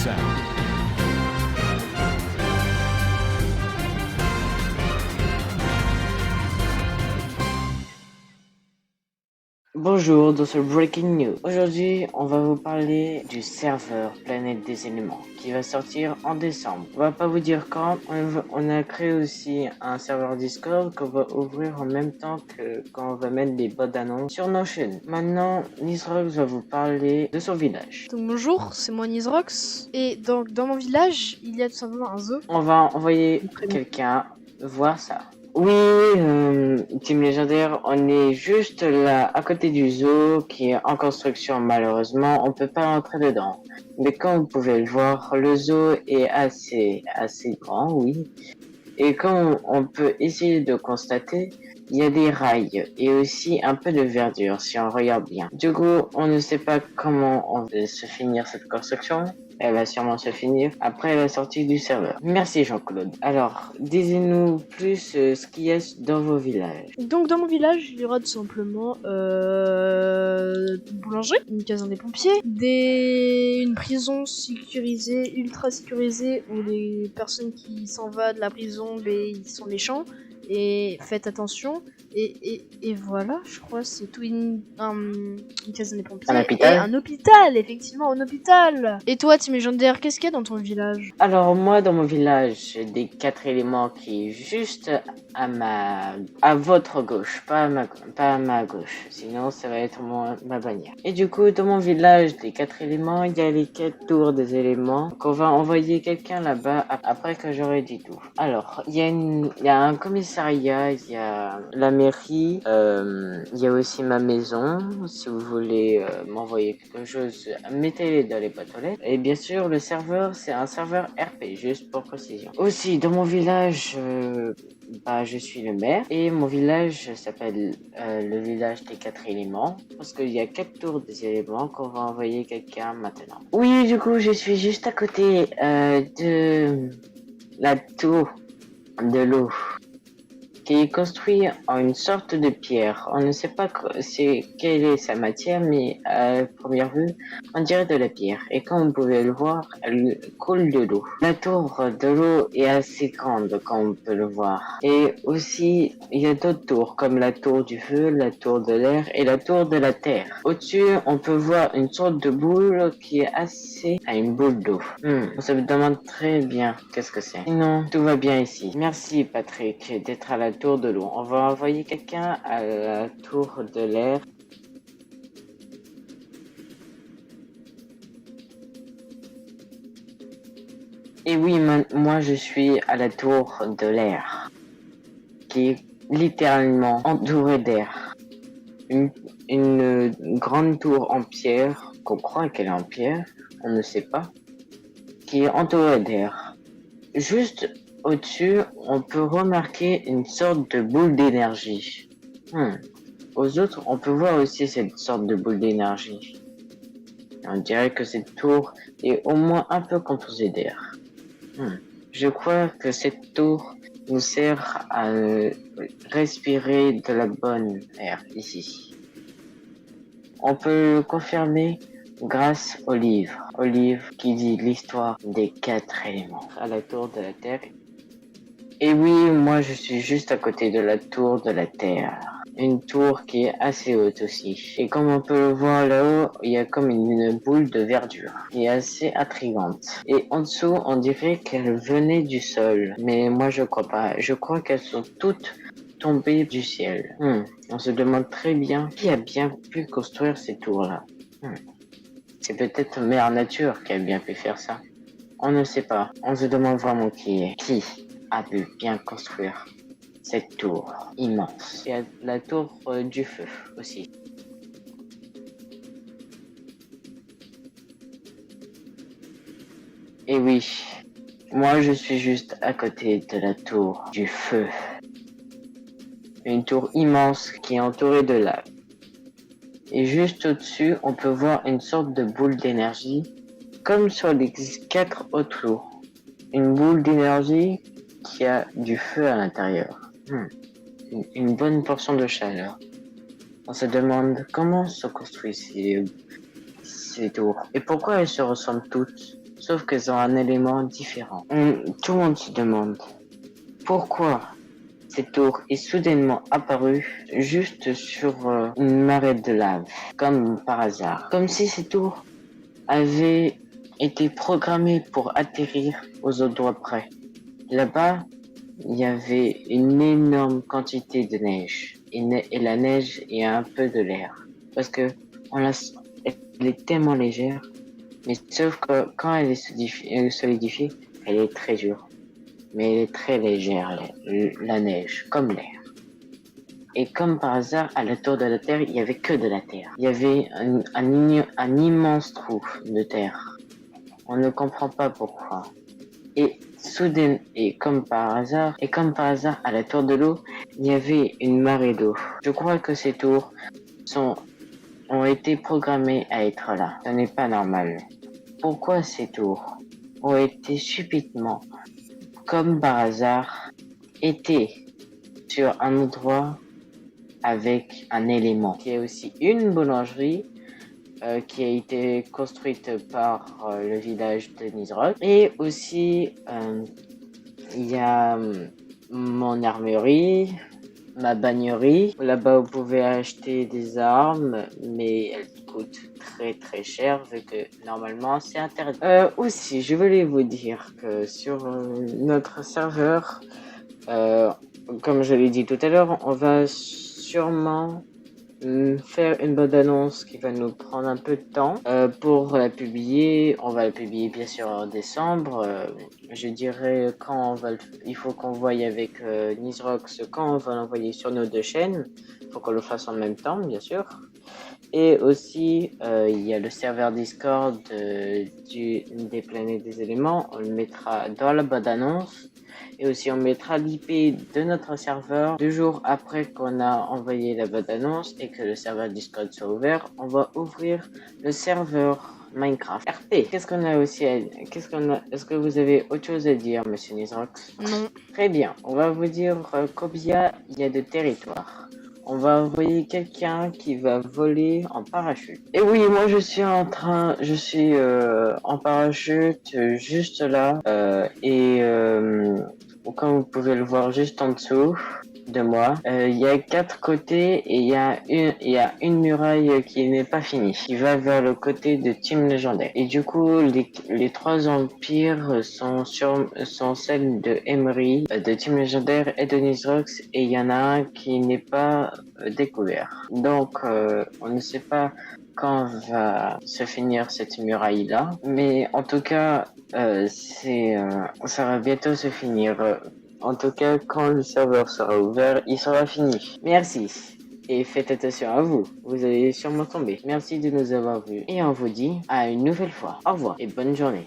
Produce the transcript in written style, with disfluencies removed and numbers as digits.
sound. Bonjour, dans ce Breaking News. Aujourd'hui, on va vous parler du serveur Planète des éléments qui va sortir en décembre. On va pas vous dire quand. On a créé aussi un serveur Discord qu'on va ouvrir en même temps que quand on va mettre des bots d'annonces sur nos chaînes. Maintenant, Nisrox va vous parler de son village. Donc bonjour, c'est moi Nisrox. Et donc dans mon village, il y a tout simplement un zoo. On va envoyer quelqu'un voir ça. Oui, Team Légendaire, on est juste là, à côté du zoo, qui est en construction malheureusement, on peut pas rentrer dedans. Mais comme vous pouvez le voir, le zoo est assez grand, oui. Et comme on peut essayer de constater, il y a des rails et aussi un peu de verdure si on regarde bien. Du coup, on ne sait pas comment on va se finir cette construction. Elle va sûrement se finir après la sortie du serveur. Merci Jean-Claude. Alors, disez-nous plus ce qu'il y a dans vos villages. Donc dans mon village, il y aura tout simplement une boulangerie, une caserne des pompiers, une prison sécurisée, ultra sécurisée, où les personnes qui s'en vont de la prison, ils sont méchants. Et faites attention. Et voilà, je crois c'est tout une caserne des pompiers. Un hôpital. Et un hôpital, effectivement, un hôpital. Et toi, Team Légendaire, qu'est-ce qu'il y a dans ton village? Alors moi, dans mon village, j'ai des 4 éléments qui est juste à votre gauche, pas à ma gauche. Sinon, ça va être ma bannière. Et du coup, dans mon village, des 4 éléments, il y a les 4 tours des éléments. Donc on va envoyer quelqu'un là-bas après que j'aurai dit tout. Alors, il y a un commissariat, il y a la mairie, il y a aussi ma maison. Si vous voulez m'envoyer quelque chose, mettez-les dans les boîtes aux lettres. Et bien sûr, le serveur, c'est un serveur RP, juste pour précision. Aussi, dans mon village, je suis le maire et mon village s'appelle le village des 4 éléments parce qu'il y a 4 tours des éléments qu'on va envoyer quelqu'un maintenant. Oui, du coup, je suis juste à côté de la tour de l'eau qui est construit en une sorte de pierre. On ne sait pas quelle est sa matière, mais à première vue, on dirait de la pierre. Et comme vous pouvez le voir, elle coule de l'eau. La tour de l'eau est assez grande, comme on peut le voir. Et aussi, il y a d'autres tours, comme la tour du feu, la tour de l'air et la tour de la terre. Au-dessus, on peut voir une sorte de boule qui est assez à une boule d'eau. On se demande très bien qu'est-ce que c'est. Sinon, tout va bien ici. Merci Patrick d'être à la tour de l'eau. On va envoyer quelqu'un à la tour de l'air. Et oui, moi je suis à la tour de l'air, qui est littéralement entourée d'air. Une grande tour en pierre, qu'on croit qu'elle est en pierre, on ne sait pas, qui est entourée d'air. Juste au-dessus, on peut remarquer une sorte de boule d'énergie. Aux autres, on peut voir aussi cette sorte de boule d'énergie. On dirait que cette tour est au moins un peu composée d'air. Je crois que cette tour nous sert à respirer de la bonne air ici. On peut le confirmer grâce au livre qui dit l'histoire des 4 éléments à la tour de la Terre. Et oui, moi je suis juste à côté de la tour de la Terre. Une tour qui est assez haute aussi. Et comme on peut le voir là-haut, il y a comme une boule de verdure qui est assez intrigante. Et en dessous, on dirait qu'elle venait du sol. Mais moi je crois pas. Je crois qu'elles sont toutes tombées du ciel. On se demande très bien qui a bien pu construire ces tours-là. C'est peut-être Mère Nature qui a bien pu faire ça. On ne sait pas. On se demande vraiment qui a pu bien construire cette tour immense. Il y a la tour du feu aussi. Et oui, moi je suis juste à côté de la tour du feu. Une tour immense qui est entourée de lave. Et juste au-dessus, on peut voir une sorte de boule d'énergie, comme sur les 4 autres tours. Une boule d'énergie qui a du feu à l'intérieur. Une bonne portion de chaleur. On se demande comment se construisent ces tours et pourquoi elles se ressemblent toutes sauf qu'elles ont un élément différent. Tout le monde se demande pourquoi cette tour est soudainement apparue juste sur une marée de lave, comme par hasard. Comme si cette tour avait été programmée pour atterrir aux autres doigts près. Là-bas, il y avait une énorme quantité de neige. Et la neige et un peu de l'air. Parce que elle est tellement légère. Mais sauf que quand elle est solidifiée, elle est très dure. Mais elle est très légère, la neige, comme l'air. Et comme par hasard, à la tour de la Terre, il n'y avait que de la terre. Il y avait un immense trou de terre. On ne comprend pas pourquoi. Et soudain, et comme par hasard, à la tour de l'eau, il y avait une marée d'eau. Je crois que ces tours ont été programmées à être là. Ce n'est pas normal. Pourquoi ces tours ont été subitement, comme par hasard, été sur un endroit avec un élément? Il y a aussi une boulangerie qui a été construite par le village de Nizrock. Et aussi, il y a mon armurerie, ma bagnerie. Là-bas, vous pouvez acheter des armes, mais elles coûtent très très cher vu que normalement c'est interdit. Aussi, je voulais vous dire que sur notre serveur, comme je l'ai dit tout à l'heure, on va sûrement faire une bonne annonce qui va nous prendre un peu de temps pour la publier. On va la publier bien sûr en décembre. Je dirais il faut qu'on voie avec Nizrox quand on va l'envoyer sur nos deux chaînes. Il faut qu'on le fasse en même temps, bien sûr. Et aussi, il y a le serveur Discord des planètes des éléments. On le mettra dans la bonne annonce. Et aussi, on mettra l'IP de notre serveur 2 jours après qu'on a envoyé la bonne annonce et que le serveur Discord soit ouvert. On va ouvrir le serveur Minecraft RP. Qu'est-ce qu'on a aussi Est-ce que vous avez autre chose à dire, monsieur Nizrox? Non. Très bien. On va vous dire qu'Obia, il y a de territoire. On va envoyer quelqu'un qui va voler en parachute. Et oui, moi je suis en parachute juste là. Comme vous pouvez le voir juste en dessous de moi, il y a 4 côtés et il y a une muraille qui n'est pas finie, qui va vers le côté de Team Légendaire. Et du coup, les 3 empires sont celles de Emery, de Team Légendaire et de Nizrox, et il y en a un qui n'est pas découvert. Donc, on ne sait pas quand va se finir cette muraille là, mais en tout cas ça va bientôt se finir. En tout cas, quand le serveur sera ouvert, il sera fini. Merci et faites attention à vous, vous allez sûrement tomber. Merci de nous avoir vus et on vous dit à une nouvelle fois. Au revoir et bonne journée.